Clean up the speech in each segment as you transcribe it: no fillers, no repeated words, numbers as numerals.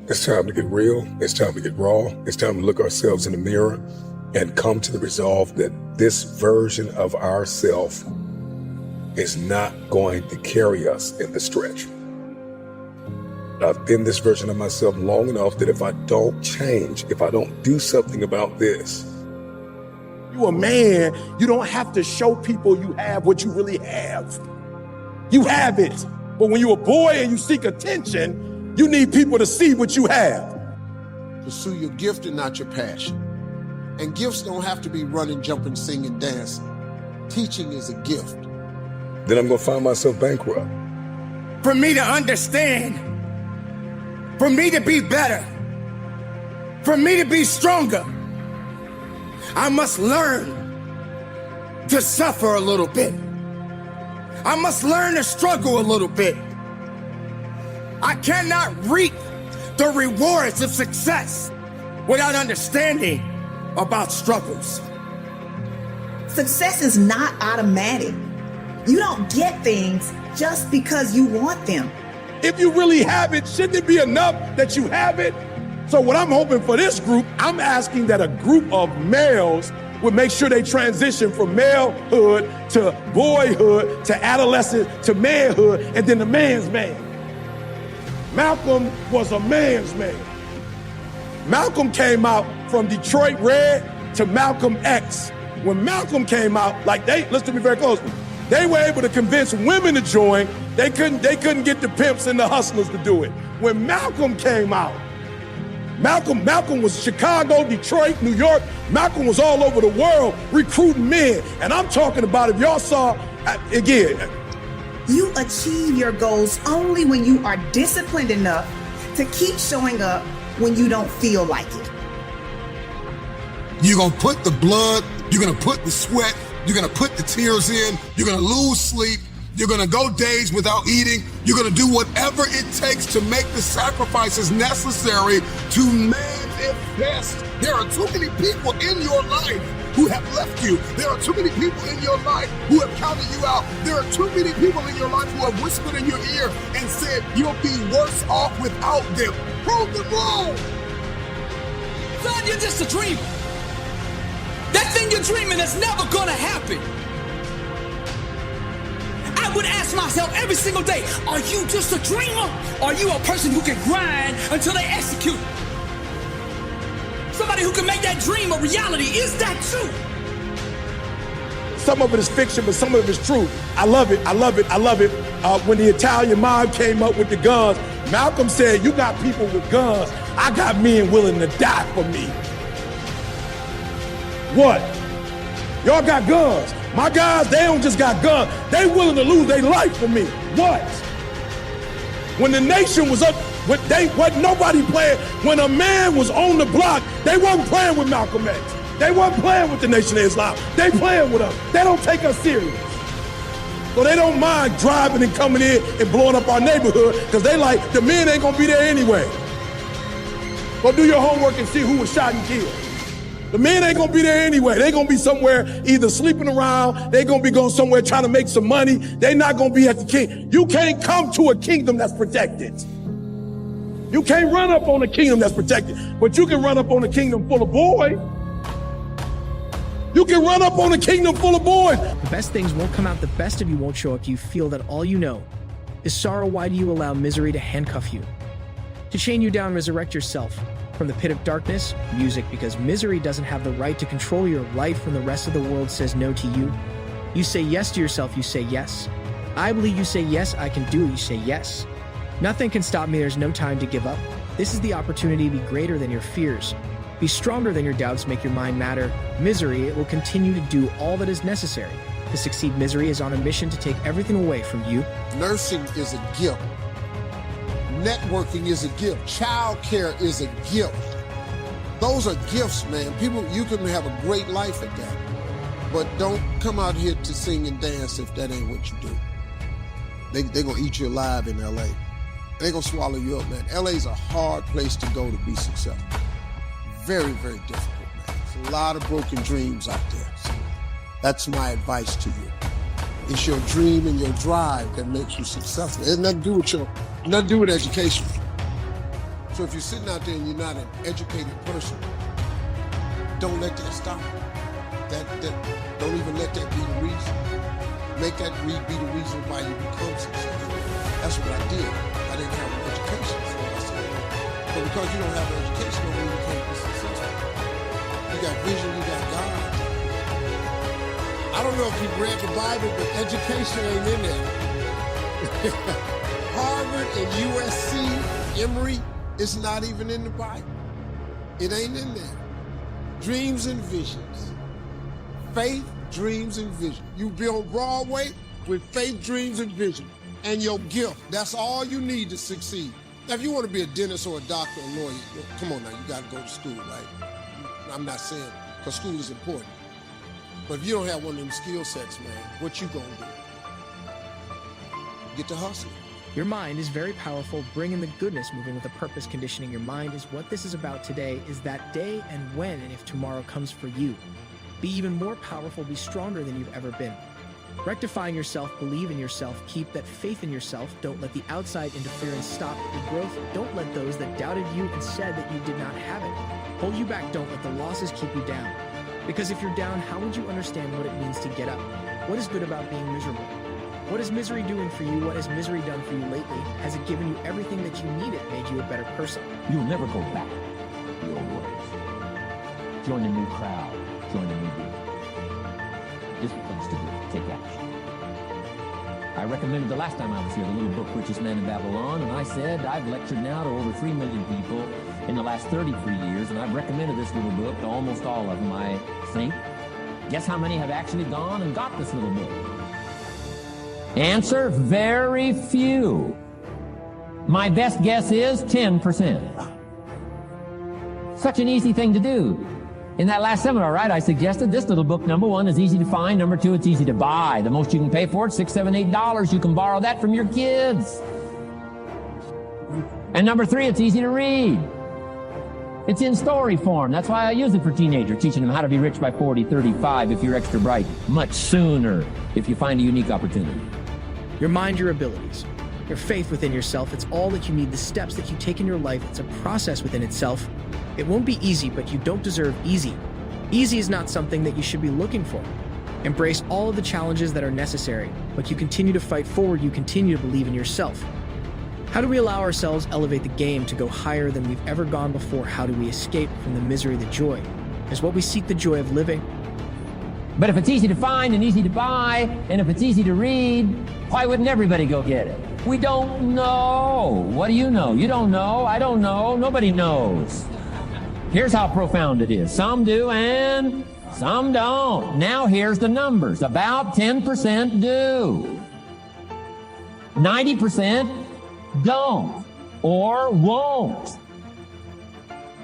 It's time to get real. It's time to get raw. It's time to look ourselves in the mirror and come to the resolve that this version of ourself is not going to carry us in the stretch. I've been this version of myself long enough that if I don't change, if I don't do something about this. You a man, you don't have to show people you have what you really have. You have it. But when you're a boy and you seek attention, you need people to see what you have. Pursue your gift and not your passion. And gifts don't have to be running, jumping, singing, dancing. Teaching is a gift. Then I'm going to find myself bankrupt. For me to understand, for me to be better, for me to be stronger, I must learn to suffer a little bit. I must learn to struggle a little bit. I cannot reap the rewards of success without understanding about struggles. Success is not automatic. You don't get things just because you want them. If you really have it, shouldn't it be enough that you have it? So what I'm hoping for this group, I'm asking that a group of males would make sure they transition from malehood to boyhood to adolescence to manhood and then the man's man. Malcolm was a man's man. Malcolm came out from Detroit Red to Malcolm X. When Malcolm came out, listen to me very closely, they were able to convince women to join. They couldn't get the pimps and the hustlers to do it. When Malcolm came out, Malcolm was Chicago, Detroit, New York. Malcolm was all over the world recruiting men. And I'm talking about, if y'all saw, again. You achieve your goals only when you are disciplined enough to keep showing up when you don't feel like it. You're going to put the blood, you're going to put the sweat, you're going to put the tears in, you're going to lose sleep, you're going to go days without eating, you're going to do whatever it takes to make the sacrifices necessary to manifest. There are too many people in your life who have left you. There are too many people in your life who have counted you out. There are too many people in your life who have whispered in your ear and said you'll be worse off without them. Prove them wrong. Son, you're just a dreamer. That thing you're dreaming is never gonna happen. I would ask myself every single day, are you just a dreamer? Are you a person who can grind until they execute? Somebody who can make that dream a reality. Is that true? Some of it is fiction, but some of it is true. I love it. When the Italian mob came up with the guns, Malcolm said, you got people with guns. I got men willing to die for me. What? Y'all got guns. My guys, they don't just got guns. They willing to lose their life for me. What? When the nation was up, wasn't nobody playing. When a man was on the block, they wasn't playing with Malcolm X. They wasn't playing with the Nation of Islam. They playing with us. They don't take us serious. So they don't mind driving and coming in and blowing up our neighborhood because they like, the men ain't gonna be there anyway. Go do your homework and see who was shot and killed. The men ain't gonna be there anyway. They gonna be somewhere either sleeping around, they gonna be going somewhere trying to make some money. They not gonna be at the king. You can't come to a kingdom that's protected. You can't run up on a kingdom that's protected, but you can run up on a kingdom full of boys. You can run up on a kingdom full of boys. The best things won't come out, the best of you won't show up. You feel that all you know is sorrow. Why do you allow misery to handcuff you? To chain you down, resurrect yourself from the pit of darkness, music, because misery doesn't have the right to control your life when the rest of the world says no to you. You say yes to yourself, you say yes. I believe you say yes, I can do it, you say yes. Nothing can stop me, there's no time to give up. This is the opportunity to be greater than your fears. Be stronger than your doubts, make your mind matter. Misery, it will continue to do all that is necessary. To succeed, misery is on a mission to take everything away from you. Nursing is a gift. Networking is a gift. Child care is a gift. Those are gifts, man. People, you can have a great life at that. But don't come out here to sing and dance if that ain't what you do. They're going to eat you alive in L.A. They're going to swallow you up, man. L.A.'s a hard place to go to be successful. Very, very difficult, man. There's a lot of broken dreams out there. So that's my advice to you. It's your dream and your drive that makes you successful. It has nothing to do with education. So if you're sitting out there and you're not an educated person, don't let that stop you. Don't even let that be the reason. Make that be the reason why you become successful. That's what I did. I didn't have an education, so I said, but because you don't have an education, don't mean you can't be successful. You got vision, you got God. I don't know if you've read the Bible, but education ain't in there. Harvard and USC, Emory, it's not even in the Bible. It ain't in there. Dreams and visions. Faith, dreams, and vision. You be on Broadway with faith, dreams, and vision. And your gift. That's all you need to succeed. Now, if you want to be a dentist or a doctor or a lawyer, come on now, you got to go to school, right? I'm not saying, because school is important. But if you don't have one of them skill sets, man, what you gonna do? Get to hustling. Your mind is very powerful. Bringing the goodness, moving with a purpose, conditioning your mind is what this is about today, is that day and when and if tomorrow comes for you. Be even more powerful, be stronger than you've ever been. Rectifying yourself, believe in yourself, keep that faith in yourself. Don't let the outside interference stop your growth. Don't let those that doubted you and said that you did not have it hold you back. Don't let the losses keep you down. Because if you're down, how would you understand what it means to get up? What is good about being miserable? What is misery doing for you? What has misery done for you lately? Has it given you everything that you needed, made you a better person? You'll never go back to the old ways. Join a new crowd. Join a new group. This is the place to do it. Take action. I recommended the last time I was here, the little book, Richest Man in Babylon, and I said I've lectured now to over 3 million people in the last 33 years, and I've recommended this little book to almost all of them, I think. Guess how many have actually gone and got this little book? Answer, very few. My best guess is 10%. Such an easy thing to do. In that last seminar, right, I suggested this little book, number one, is easy to find. Number two, it's easy to buy. The most you can pay for it, $6, $7, $8. You can borrow that from your kids. And number three, it's easy to read. It's in story form. That's why I use it for teenagers, teaching them how to be rich by 40, 35 if you're extra bright, much sooner if you find a unique opportunity. Your mind, your abilities, your faith within yourself, it's all that you need. The steps that you take in your life, it's a process within itself. It won't be easy, but you don't deserve easy. Easy is not something that you should be looking for. Embrace all of the challenges that are necessary, but you continue to fight forward, you continue to believe in yourself. How do we allow ourselves elevate the game to go higher than we've ever gone before? How do we escape from the misery, the joy? Is what we seek the joy of living. But if it's easy to find and easy to buy, and if it's easy to read, why wouldn't everybody go get it? We don't know. What do you know? You don't know. I don't know. Nobody knows. Here's how profound it is. Some do and some don't. Now here's the numbers. About 10% do. 90% don't or won't.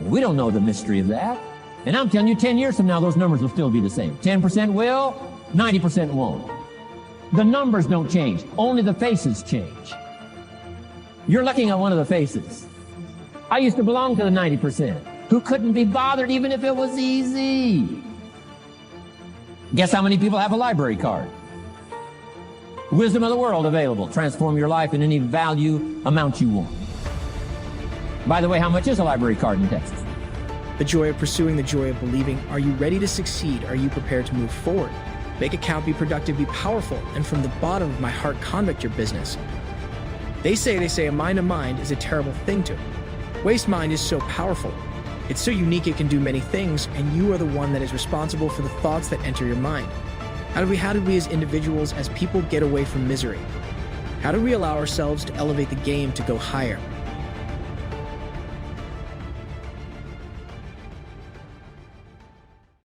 We don't know the mystery of that. And I'm telling you, 10 years from now, those numbers will still be the same. 10% will, 90% won't. The numbers don't change. Only the faces change. You're looking at one of the faces. I used to belong to the 90%. Who couldn't be bothered even if it was easy. Guess how many people have a library card? Wisdom of the world available. Transform your life in any value amount you want. By the way, how much is a library card in Texas? The joy of pursuing, the joy of believing. Are you ready to succeed? Are you prepared to move forward? Make it count, be productive, be powerful, and from the bottom of my heart, conduct your business. They say a mind to mind is a terrible thing to. Waste mind is so powerful. It's so unique it can do many things, and you are the one that is responsible for the thoughts that enter your mind. How do we as individuals, as people, get away from misery? How do we allow ourselves to elevate the game to go higher?